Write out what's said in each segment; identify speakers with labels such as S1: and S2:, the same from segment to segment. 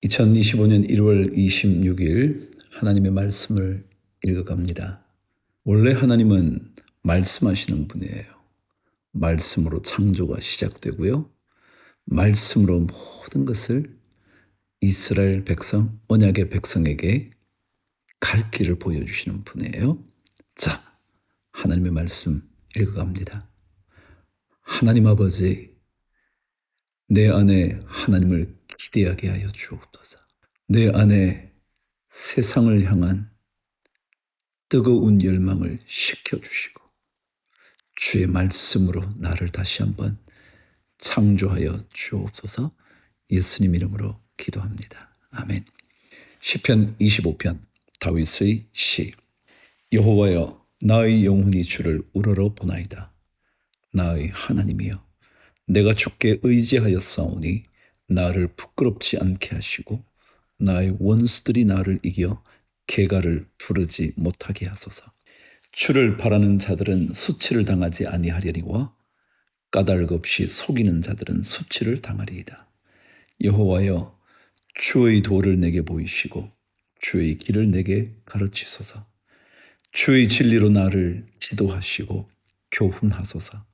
S1: 2025년 1월 26일 하나님의 말씀을 읽어갑니다. 원래 하나님은 말씀하시는 분이에요. 말씀으로 창조가 시작되고요. 말씀으로 모든 것을 이스라엘 백성, 언약의 백성에게 갈 길을 보여주시는 분이에요. 자, 하나님의 말씀 읽어갑니다. 하나님 아버지, 내 안에 하나님을 기대하게 하여 주옵소서. 내 안에 세상을 향한 뜨거운 열망을 식혀주시고 주의 말씀으로 나를 다시 한번 창조하여 주옵소서. 예수님 이름으로 기도합니다. 아멘. 시편 25편 다윗의 시. 여호와여, 나의 영혼이 주를 우러러 보나이다. 나의 하나님이여, 내가 주께 의지하였사오니 나를 부끄럽지 않게 하시고 나의 원수들이 나를 이겨 개가를 부르지 못하게 하소서. 주를 바라는 자들은 수치를 당하지 아니하려니와 까닭 없이 속이는 자들은 수치를 당하리이다. 여호와여, 주의 도를 내게 보이시고 주의 길을 내게 가르치소서. 주의 진리로 나를 지도하시고 교훈하소서.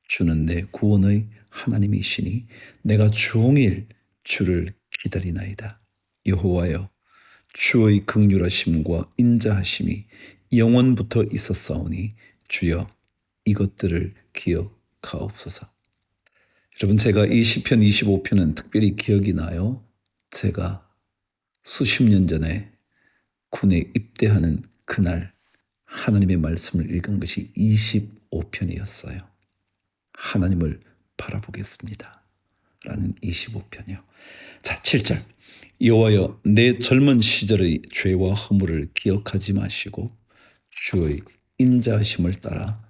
S1: 주는 내 구원의 하나님이시니 내가 종일 주를 기다리나이다. 여호와여, 주의 긍휼하심과 인자하심이 영원부터 있었사오니 주여 이것들을 기억하옵소서. 여러분, 제가 이 시편 25편은 특별히 기억이 나요. 제가 수십 년 전에 군에 입대하는 그날 하나님의 말씀을 읽은 것이 25편이었어요. 하나님을 바라보겠습니다 라는 25편이요. 자, 7절. 여호와여, 내 젊은 시절의 죄와 허물을 기억하지 마시고 주의 인자하심을 따라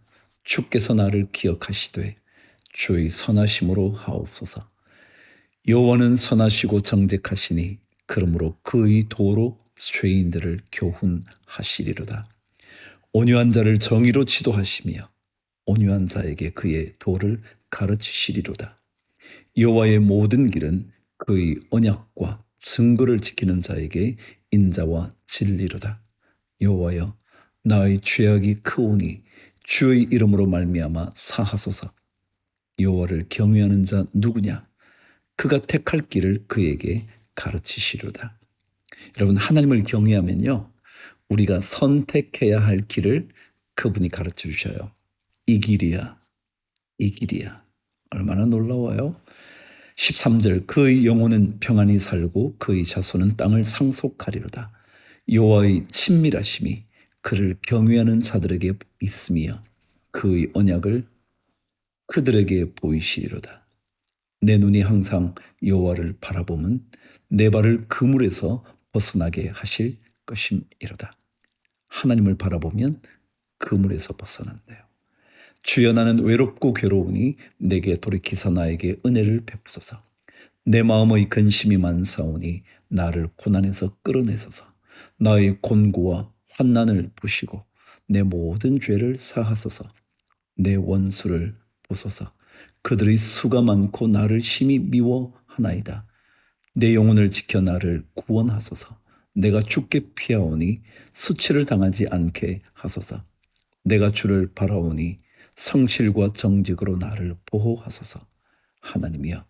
S1: 주께서 나를 기억하시되 주의 선하심으로 하옵소서. 여호와는 선하시고 정직하시니 그러므로 그의 도로 죄인들을 교훈하시리로다. 온유한 자를 정의로 지도하시며 온유한 자에게 그의 도를 가르치시리로다. 여호와의 모든 길은 그의 언약과 증거를 지키는 자에게 인자와 진리로다. 여호와여, 나의 죄악이 크오니 주의 이름으로 말미암아 사하소서. 여호와를 경외하는 자 누구냐? 그가 택할 길을 그에게 가르치시리로다. 여러분, 하나님을 경외하면요, 우리가 선택해야 할 길을 그분이 가르쳐 주셔요. 이 길이야, 이 길이야. 얼마나 놀라워요. 13절. 그의 영혼은 평안히 살고 그의 자손은 땅을 상속하리로다. 여호와의 친밀하심이 그를 경외하는 자들에게 있으며 그의 언약을 그들에게 보이시리로다. 내 눈이 항상 여호와를 바라보면 내 발을 그물에서 벗어나게 하실 것임이로다. 하나님을 바라보면 그물에서 벗어난대요. 주여, 나는 외롭고 괴로우니 내게 돌이키사 나에게 은혜를 베푸소서. 내 마음의 근심이 많사오니 나를 고난에서 끌어내소서. 나의 곤고와 환난을 보시고 내 모든 죄를 사하소서. 내 원수를 보소서. 그들의 수가 많고 나를 심히 미워하나이다. 내 영혼을 지켜 나를 구원하소서. 내가 죽게 피하오니 수치를 당하지 않게 하소서. 내가 주를 바라오니 성실과 정직으로 나를 보호하소서. 하나님이여,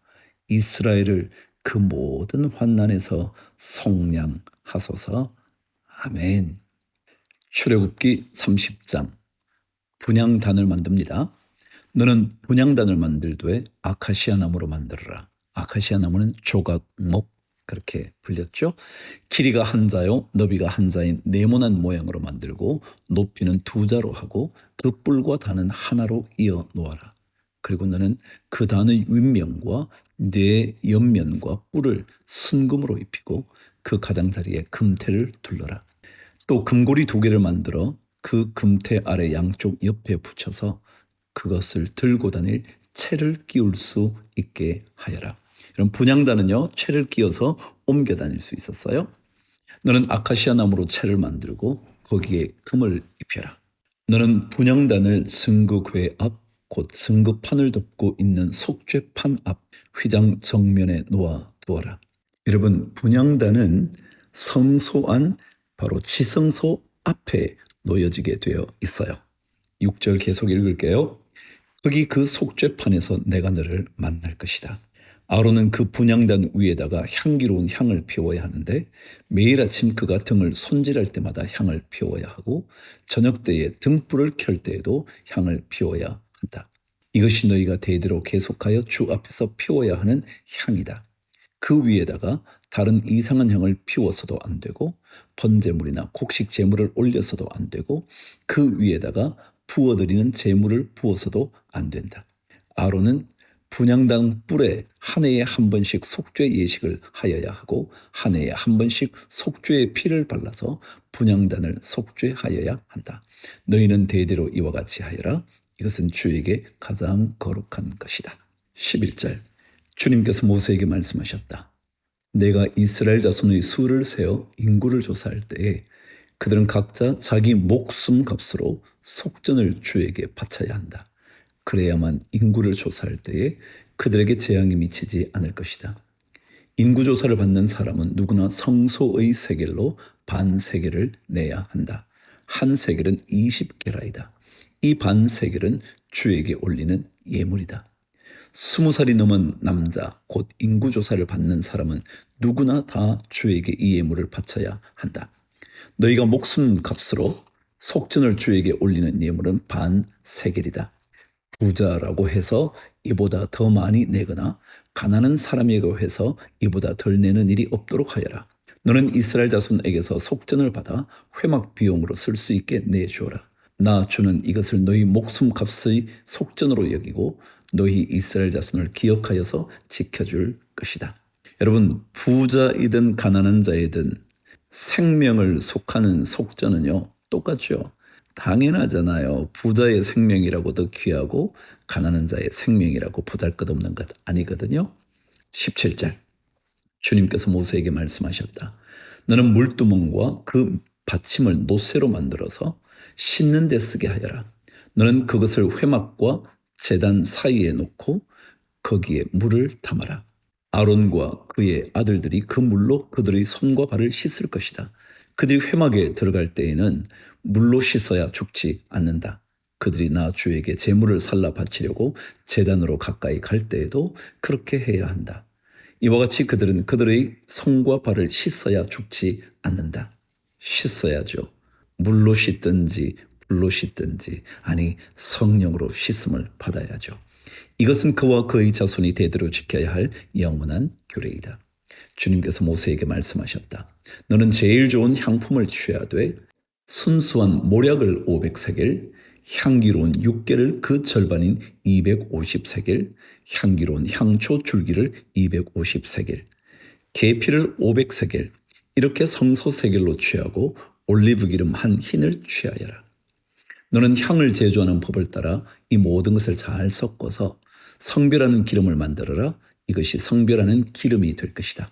S1: 이스라엘을 그 모든 환난에서 속량하소서. 아멘. 출애굽기 30장. 분향단을 만듭니다. 너는 분향단을 만들되 아카시아 나무로 만들어라. 아카시아 나무는 조각목, 그렇게 불렸죠. 길이가 한 자요 너비가 한 자인 네모난 모양으로 만들고 높이는 2자로 하고 그 뿔과 단은 하나로 이어 놓아라. 그리고 너는 그 단의 윗면과 네 옆면과 뿔을 순금으로 입히고 그 가장자리에 금태를 둘러라. 또 금고리 2개를 만들어 그 금태 아래 양쪽 옆에 붙여서 그것을 들고 다닐 채를 끼울 수 있게 하여라. 이런 분향단은요, 채를 끼워서 옮겨 다닐 수 있었어요. 너는 아카시아 나무로 채를 만들고 거기에 금을 입혀라. 너는 분향단을 승거궤 앞, 곧 승거판을 덮고 있는 속죄판 앞 휘장 정면에 놓아 두어라. 여러분, 분향단은 성소 안 바로 지성소 앞에 놓여지게 되어 있어요. 6절 계속 읽을게요. 거기 그 속죄판에서 내가 너를 만날 것이다. 아론은 그 분향단 위에다가 향기로운 향을 피워야 하는데 매일 아침 그가 등을 손질할 때마다 향을 피워야 하고 저녁 때에 등불을 켤 때에도 향을 피워야 한다. 이것이 너희가 대대로 계속하여 주 앞에서 피워야 하는 향이다. 그 위에다가 다른 이상한 향을 피워서도 안 되고 번제물이나 곡식 제물을 올려서도 안 되고 그 위에다가 부어드리는 제물을 부어서도 안 된다. 아론은 분향단 뿔에 한 해에 한 번씩 속죄 예식을 하여야 하고 한 해에 한 번씩 속죄의 피를 발라서 분향단을 속죄하여야 한다. 너희는 대대로 이와 같이 하여라. 이것은 주에게 가장 거룩한 것이다. 11절 주님께서 모세에게 말씀하셨다. 내가 이스라엘 자손의 수를 세어 인구를 조사할 때에 그들은 각자 자기 목숨 값으로 속전을 주에게 바쳐야 한다. 그래야만 인구를 조사할 때에 그들에게 재앙이 미치지 않을 것이다. 인구조사를 받는 사람은 누구나 성소의 세겔로 반 세겔을 내야 한다. 한 세겔은 20게라이다. 이 반 세겔은 주에게 올리는 예물이다. 20살이 넘은 남자, 곧 인구조사를 받는 사람은 누구나 다 주에게 이 예물을 바쳐야 한다. 너희가 목숨 값으로 속전을 주에게 올리는 예물은 반 세겔이다. 부자라고 해서 이보다 더 많이 내거나 가난한 사람이라고 해서 이보다 덜 내는 일이 없도록 하여라. 너는 이스라엘 자손에게서 속전을 받아 회막 비용으로 쓸 수 있게 내주어라. 나 주는 이것을 너희 목숨 값의 속전으로 여기고 너희 이스라엘 자손을 기억하여서 지켜줄 것이다. 여러분, 부자이든 가난한 자이든 생명을 속하는 속전은요 똑같죠. 당연하잖아요. 부자의 생명이라고 더 귀하고 가난한 자의 생명이라고 보잘것없는 것 아니거든요. 17절 주님께서 모세에게 말씀하셨다. 너는 물두멍과 그 받침을 노쇠로 만들어서 씻는 데 쓰게 하여라. 너는 그것을 회막과 제단 사이에 놓고 거기에 물을 담아라. 아론과 그의 아들들이 그 물로 그들의 손과 발을 씻을 것이다. 그들이 회막에 들어갈 때에는 물로 씻어야 죽지 않는다. 그들이 나 주에게 제물을 살라 바치려고 제단으로 가까이 갈 때에도 그렇게 해야 한다. 이와 같이 그들은 그들의 손과 발을 씻어야 죽지 않는다. 씻어야죠. 물로 씻든지 불로 씻든지, 아니 성령으로 씻음을 받아야죠. 이것은 그와 그의 자손이 대대로 지켜야 할 영원한 규례이다. 주님께서 모세에게 말씀하셨다. 너는 제일 좋은 향품을 취하되 순수한 모략을 500세겔, 향기로운 6개를 그 절반인 250세겔, 향기로운 향초 줄기를 250세겔, 계피를 500세겔, 이렇게 성소 세겔로 취하고 올리브 기름 한 흰을 취하여라. 너는 향을 제조하는 법을 따라 이 모든 것을 잘 섞어서 성별하는 기름을 만들어라. 이것이 성별하는 기름이 될 것이다.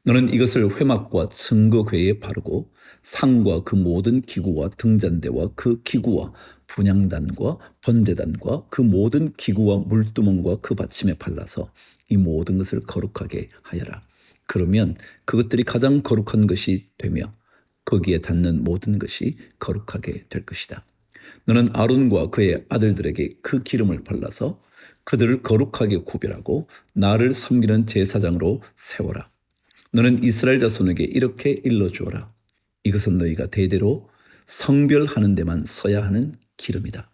S1: 너는 이것을 회막과 증거궤에 바르고 상과 그 모든 기구와 등잔대와 그 기구와 분향단과 번제단과 그 모든 기구와 물두멍과 그 받침에 발라서 이 모든 것을 거룩하게 하여라. 그러면 그것들이 가장 거룩한 것이 되며 거기에 닿는 모든 것이 거룩하게 될 것이다. 너는 아론과 그의 아들들에게 그 기름을 발라서 그들을 거룩하게 구별하고 나를 섬기는 제사장으로 세워라. 너는 이스라엘 자손에게 이렇게 일러주어라. 이것은 너희가 대대로 성별하는 데만 써야 하는 기름이다.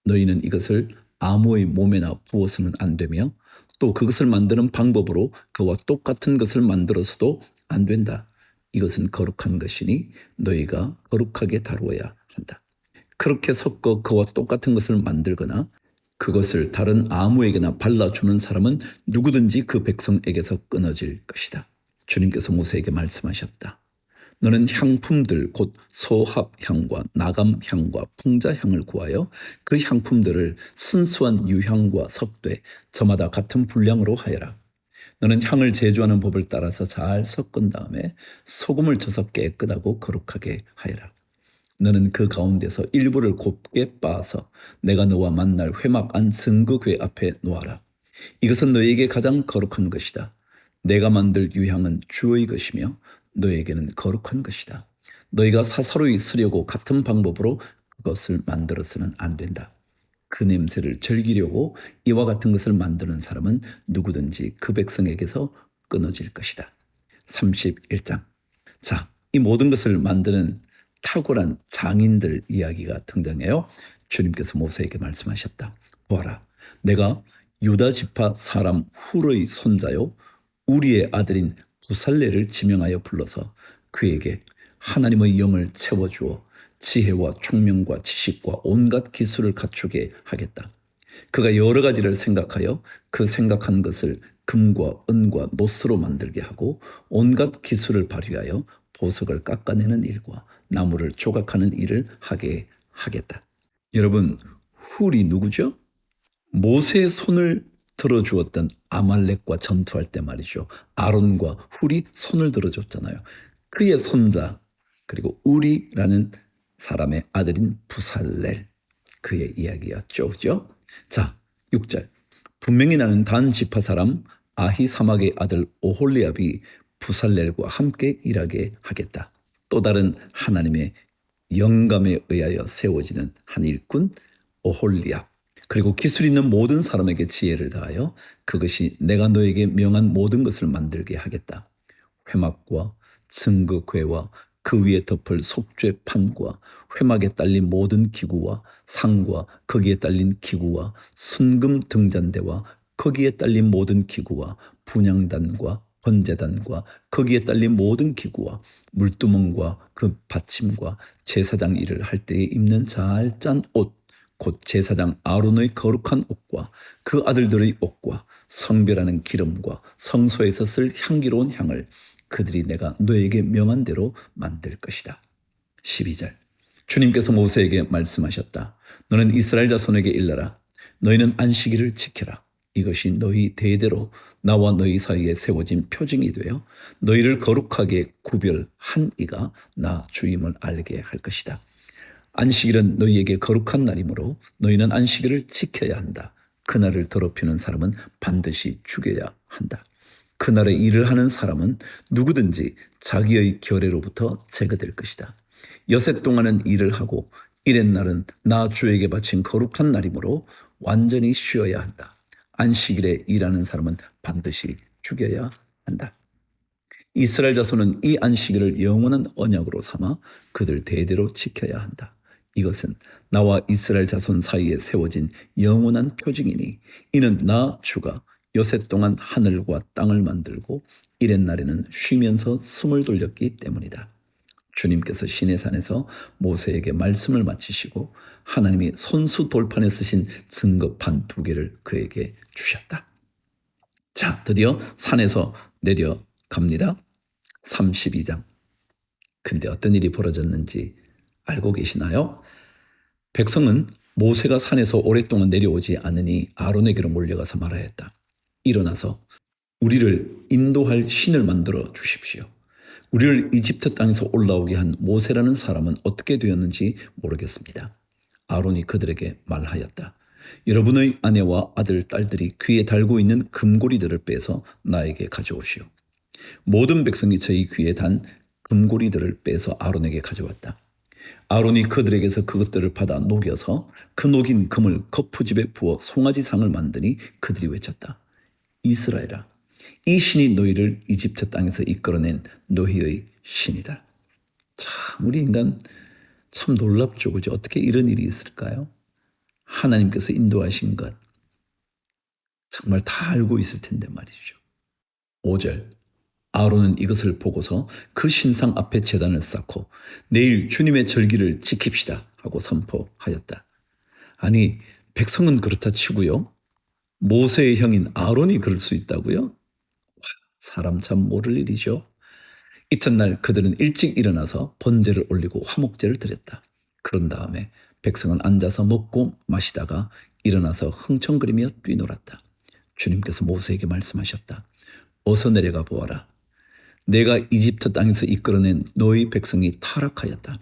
S1: 너희는 이것을 아무의 몸에나 부어서는 안 되며 또 그것을 만드는 방법으로 그와 똑같은 것을 만들어서도 안 된다. 이것은 거룩한 것이니 너희가 거룩하게 다루어야 한다. 그렇게 섞어 그와 똑같은 것을 만들거나 그것을 다른 아무에게나 발라주는 사람은 누구든지 그 백성에게서 끊어질 것이다. 주님께서 모세에게 말씀하셨다. 너는 향품들 곧 소합향과 나감향과 풍자향을 구하여 그 향품들을 순수한 유향과 석쇠 저마다 같은 분량으로 하여라. 너는 향을 제조하는 법을 따라서 잘 섞은 다음에 소금을 쳐서 깨끗하고 거룩하게 하여라. 너는 그 가운데서 일부를 곱게 빻아서 내가 너와 만날 회막 안 증거궤 앞에 놓아라. 이것은 너희에게 가장 거룩한 것이다. 내가 만들 유향은 주의 것이며 너에게는 거룩한 것이다. 너희가 사사로이 쓰려고 같은 방법으로 그것을 만들어서는 안 된다. 그 냄새를 즐기려고 이와 같은 것을 만드는 사람은 누구든지 그 백성에게서 끊어질 것이다. 31장. 자, 이 모든 것을 만드는 탁월한 장인들 이야기가 등장해요. 주님께서 모세에게 말씀하셨다. 보아라, 내가 유다 지파 사람 훌의 손자요 우리의 아들인 부살레를 지명하여 불러서 그에게 하나님의 영을 채워주어 지혜와 총명과 지식과 온갖 기술을 갖추게 하겠다. 그가 여러 가지를 생각하여 그 생각한 것을 금과 은과 노스로 만들게 하고 온갖 기술을 발휘하여 보석을 깎아내는 일과 나무를 조각하는 일을 하게 하겠다. 여러분, 훌이 누구죠? 모세의 손을 들어주었던 아말렉과 전투할 때 말이죠. 아론과 훌이 손을 들어줬잖아요. 그의 손자 그리고 우리라는 사람의 아들인 부살렐, 그의 이야기였죠. 그죠? 자, 6절. 분명히 나는 단 지파 사람 아히사막의 아들 오홀리압이 부살렐과 함께 일하게 하겠다. 또 다른 하나님의 영감에 의하여 세워지는 한 일꾼 오홀리압. 그리고 기술 있는 모든 사람에게 지혜를 다하여 그것이 내가 너에게 명한 모든 것을 만들게 하겠다. 회막과 증거궤와 그 위에 덮을 속죄판과 회막에 딸린 모든 기구와 상과 거기에 딸린 기구와 순금 등잔대와 거기에 딸린 모든 기구와 분향단과 번제단과 거기에 딸린 모든 기구와 물두멍과 그 받침과 제사장 일을 할 때에 입는 잘 짠 옷, 곧 제사장 아론의 거룩한 옷과 그 아들들의 옷과 성별하는 기름과 성소에서 쓸 향기로운 향을 그들이 내가 너에게 명한 대로 만들 것이다. 12절. 주님께서 모세에게 말씀하셨다. 너는 이스라엘 자손에게 일러라. 너희는 안식일을 지켜라. 이것이 너희 대대로 나와 너희 사이에 세워진 표징이 되어 너희를 거룩하게 구별한 이가 나 주임을 알게 할 것이다. 안식일은 너희에게 거룩한 날이므로 너희는 안식일을 지켜야 한다. 그날을 더럽히는 사람은 반드시 죽여야 한다. 그날에 일을 하는 사람은 누구든지 자기의 결례로부터 제거될 것이다. 여섯 동안은 일을 하고 일의 날은 나 주에게 바친 거룩한 날이므로 완전히 쉬어야 한다. 안식일에 일하는 사람은 반드시 죽여야 한다. 이스라엘 자손은 이 안식일을 영원한 언약으로 삼아 그들 대대로 지켜야 한다. 이것은 나와 이스라엘 자손 사이에 세워진 영원한 표징이니 이는 나 주가 여섯 동안 하늘과 땅을 만들고 일의 날에는 쉬면서 숨을 돌렸기 때문이다. 주님께서 시내산에서 모세에게 말씀을 마치시고 하나님이 손수 돌판에 쓰신 증거판 2개를 그에게 주셨다. 자, 드디어 산에서 내려갑니다. 32장. 근데 어떤 일이 벌어졌는지 알고 계시나요? 백성은 모세가 산에서 오랫동안 내려오지 않으니 아론에게로 몰려가서 말하였다. 일어나서 우리를 인도할 신을 만들어 주십시오. 우리를 이집트 땅에서 올라오게 한 모세라는 사람은 어떻게 되었는지 모르겠습니다. 아론이 그들에게 말하였다. 여러분의 아내와 아들, 딸들이 귀에 달고 있는 금고리들을 빼서 나에게 가져오시오. 모든 백성이 저희 귀에 단 금고리들을 빼서 아론에게 가져왔다. 아론이 그들에게서 그것들을 받아 녹여서 그 녹인 금을 거푸집에 부어 송아지상을 만드니 그들이 외쳤다. 이스라엘아, 이 신이 너희를 이집트 땅에서 이끌어낸 너희의 신이다. 참, 우리 인간 참 놀랍죠. 그죠? 어떻게 이런 일이 있을까요? 하나님께서 인도하신 것 정말 다 알고 있을 텐데 말이죠. 5절. 아론은 이것을 보고서 그 신상 앞에 제단을 쌓고 내일 주님의 절기를 지킵시다 하고 선포하였다. 아니, 백성은 그렇다 치고요. 모세의 형인 아론이 그럴 수 있다고요? 사람 참 모를 일이죠. 이튿날 그들은 일찍 일어나서 번제를 올리고 화목제를 드렸다. 그런 다음에 백성은 앉아서 먹고 마시다가 일어나서 흥청거리며 뛰놀았다. 주님께서 모세에게 말씀하셨다. 어서 내려가 보아라. 내가 이집트 땅에서 이끌어낸 너희 백성이 타락하였다.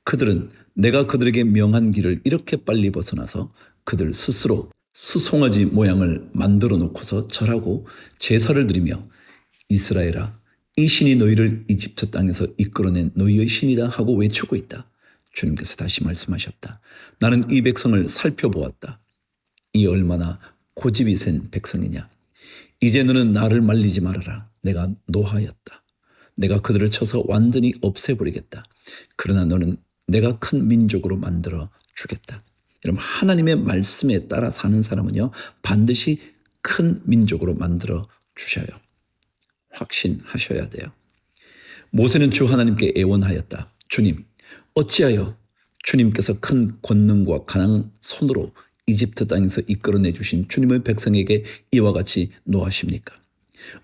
S1: 그들은 내가 그들에게 명한 길을 이렇게 빨리 벗어나서 그들 스스로 수송아지 모양을 만들어 놓고서 절하고 제사를 드리며 이스라엘아, 이 신이 너희를 이집트 땅에서 이끌어낸 너희의 신이다 하고 외치고 있다. 주님께서 다시 말씀하셨다. 나는 이 백성을 살펴보았다. 이 얼마나 고집이 센 백성이냐. 이제 너는 나를 말리지 말아라. 내가 노하였다. 내가 그들을 쳐서 완전히 없애버리겠다. 그러나 너는 내가 큰 민족으로 만들어 주겠다. 여러분, 하나님의 말씀에 따라 사는 사람은요, 반드시 큰 민족으로 만들어 주셔요. 확신하셔야 돼요. 모세는 주 하나님께 애원하였다. 주님, 어찌하여 주님께서 큰 권능과 강한 손으로 이집트 땅에서 이끌어내 주신 주님의 백성에게 이와 같이 노하십니까?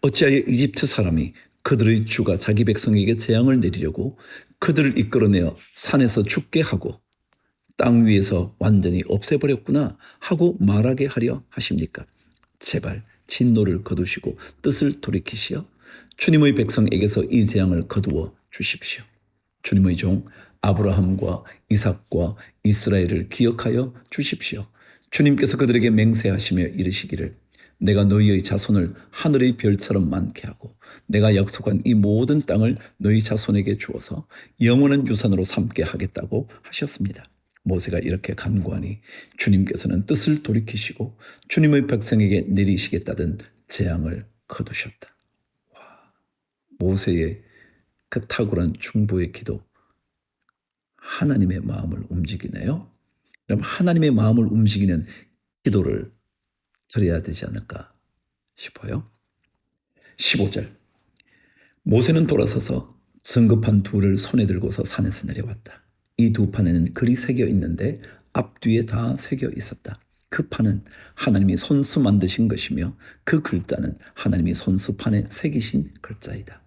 S1: 어찌하여 이집트 사람이 그들의 주가 자기 백성에게 재앙을 내리려고 그들을 이끌어내어 산에서 죽게 하고 땅 위에서 완전히 없애버렸구나 하고 말하게 하려 하십니까? 제발 진노를 거두시고 뜻을 돌이키시어 주님의 백성에게서 이 재앙을 거두어 주십시오. 주님의 종 아브라함과 이삭과 이스라엘을 기억하여 주십시오. 주님께서 그들에게 맹세하시며 이르시기를 내가 너희의 자손을 하늘의 별처럼 많게 하고 내가 약속한 이 모든 땅을 너희 자손에게 주어서 영원한 유산으로 삼게 하겠다고 하셨습니다. 모세가 이렇게 간구하니 주님께서는 뜻을 돌이키시고 주님의 백성에게 내리시겠다던 재앙을 거두셨다. 모세의 그 탁월한 중보의 기도, 하나님의 마음을 움직이네요. 그럼 하나님의 마음을 움직이는 기도를 드려야 되지 않을까 싶어요. 15절. 모세는 돌아서서 성급한 둘을 손에 들고서 산에서 내려왔다. 이 두 판에는 글이 새겨 있는데 앞뒤에 다 새겨 있었다. 그 판은 하나님이 손수 만드신 것이며 그 글자는 하나님이 손수판에 새기신 글자이다.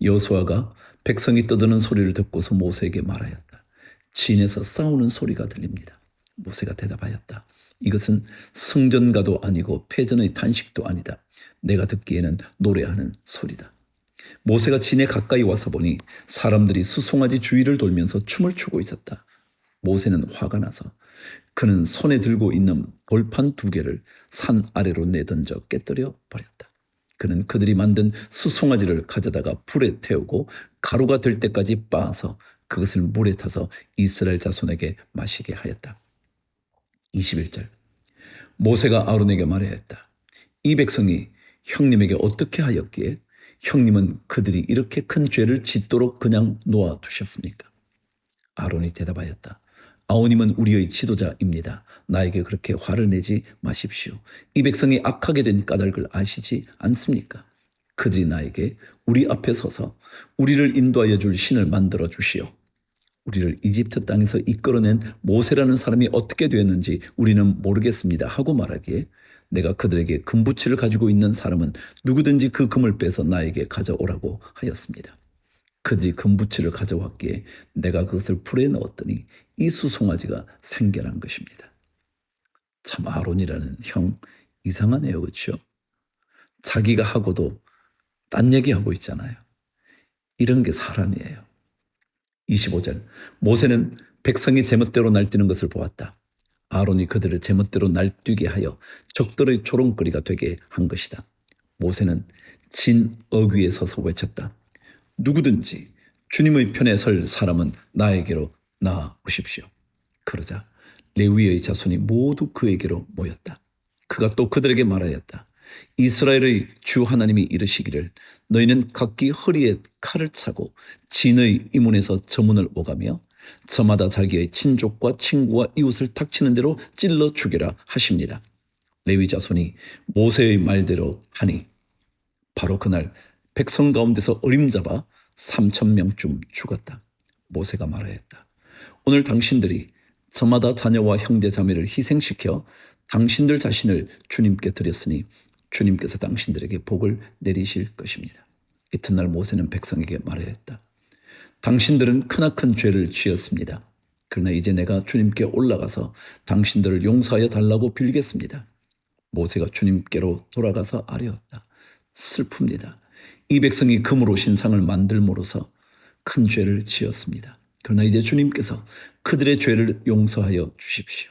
S1: 여호수아가 백성이 떠드는 소리를 듣고서 모세에게 말하였다. 진에서 싸우는 소리가 들립니다. 모세가 대답하였다. 이것은 승전가도 아니고 패전의 탄식도 아니다. 내가 듣기에는 노래하는 소리다. 모세가 진에 가까이 와서 보니 사람들이 수송아지 주위를 돌면서 춤을 추고 있었다. 모세는 화가 나서 그는 손에 들고 있는 돌판 2개를 산 아래로 내던져 깨뜨려 버렸다. 그는 그들이 만든 수송아지를 가져다가 불에 태우고 가루가 될 때까지 빻아서 그것을 물에 타서 이스라엘 자손에게 마시게 하였다. 21절. 모세가 아론에게 말하였다. 이 백성이 형님에게 어떻게 하였기에 형님은 그들이 이렇게 큰 죄를 짓도록 그냥 놓아두셨습니까? 아론이 대답하였다. 아오님은 우리의 지도자입니다. 나에게 그렇게 화를 내지 마십시오. 이 백성이 악하게 된 까닭을 아시지 않습니까? 그들이 나에게 우리 앞에 서서 우리를 인도하여 줄 신을 만들어 주시오. 우리를 이집트 땅에서 이끌어낸 모세라는 사람이 어떻게 되었는지 우리는 모르겠습니다 하고 말하기에 내가 그들에게 금부치를 가지고 있는 사람은 누구든지 그 금을 빼서 나에게 가져오라고 하였습니다. 그들이 금부치를 가져왔기에 내가 그것을 불에 넣었더니 이 수송아지가 생겨난 것입니다. 참 아론이라는 형 이상하네요. 그렇죠? 자기가 하고도 딴 얘기하고 있잖아요. 이런 게 사람이에요. 25절. 모세는 백성이 제멋대로 날뛰는 것을 보았다. 아론이 그들을 제멋대로 날뛰게 하여 적들의 조롱거리가 되게 한 것이다. 모세는 진 어귀에 서서 외쳤다. 누구든지 주님의 편에 설 사람은 나에게로 나오십시오. 그러자 레위의 자손이 모두 그에게로 모였다. 그가 또 그들에게 말하였다. 이스라엘의 주 하나님이 이르시기를 너희는 각기 허리에 칼을 차고 진의 이문에서 저문을 오가며 저마다 자기의 친족과 친구와 이웃을 닥치는 대로 찔러 죽여라 하십니다. 레위 자손이 모세의 말대로 하니 바로 그날 백성 가운데서 어림잡아 3,000명쯤 죽었다. 모세가 말하였다. 오늘 당신들이 저마다 자녀와 형제 자매를 희생시켜 당신들 자신을 주님께 드렸으니 주님께서 당신들에게 복을 내리실 것입니다. 이튿날 모세는 백성에게 말하였다. 당신들은 크나큰 죄를 지었습니다. 그러나 이제 내가 주님께 올라가서 당신들을 용서하여 달라고 빌겠습니다. 모세가 주님께로 돌아가서 아뢰었다. 슬픕니다. 이 백성이 금으로 신상을 만들므로써 큰 죄를 지었습니다. 그러나 이제 주님께서 그들의 죄를 용서하여 주십시오.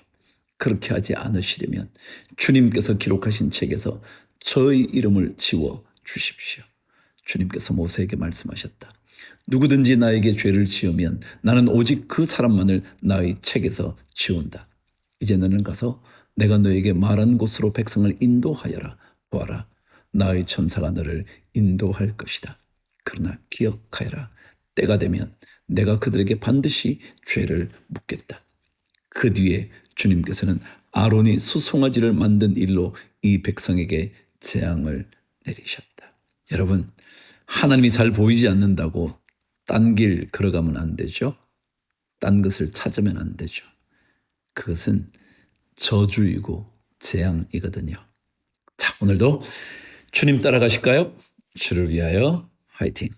S1: 그렇게 하지 않으시려면 주님께서 기록하신 책에서 저의 이름을 지워 주십시오. 주님께서 모세에게 말씀하셨다. 누구든지 나에게 죄를 지으면 나는 오직 그 사람만을 나의 책에서 지운다. 이제 너는 가서 내가 너에게 말한 곳으로 백성을 인도하여라. 보아라, 나의 천사가 너를 인도할 것이다. 그러나 기억하여라. 때가 되면 내가 그들에게 반드시 죄를 묻겠다. 그 뒤에 주님께서는 아론이 수송아지를 만든 일로 이 백성에게 재앙을 내리셨다. 여러분, 하나님이 잘 보이지 않는다고 딴 길 걸어가면 안 되죠. 딴 것을 찾으면 안 되죠. 그것은 저주이고 재앙이거든요. 자, 오늘도 주님 따라가실까요? 주를 위하여 화이팅!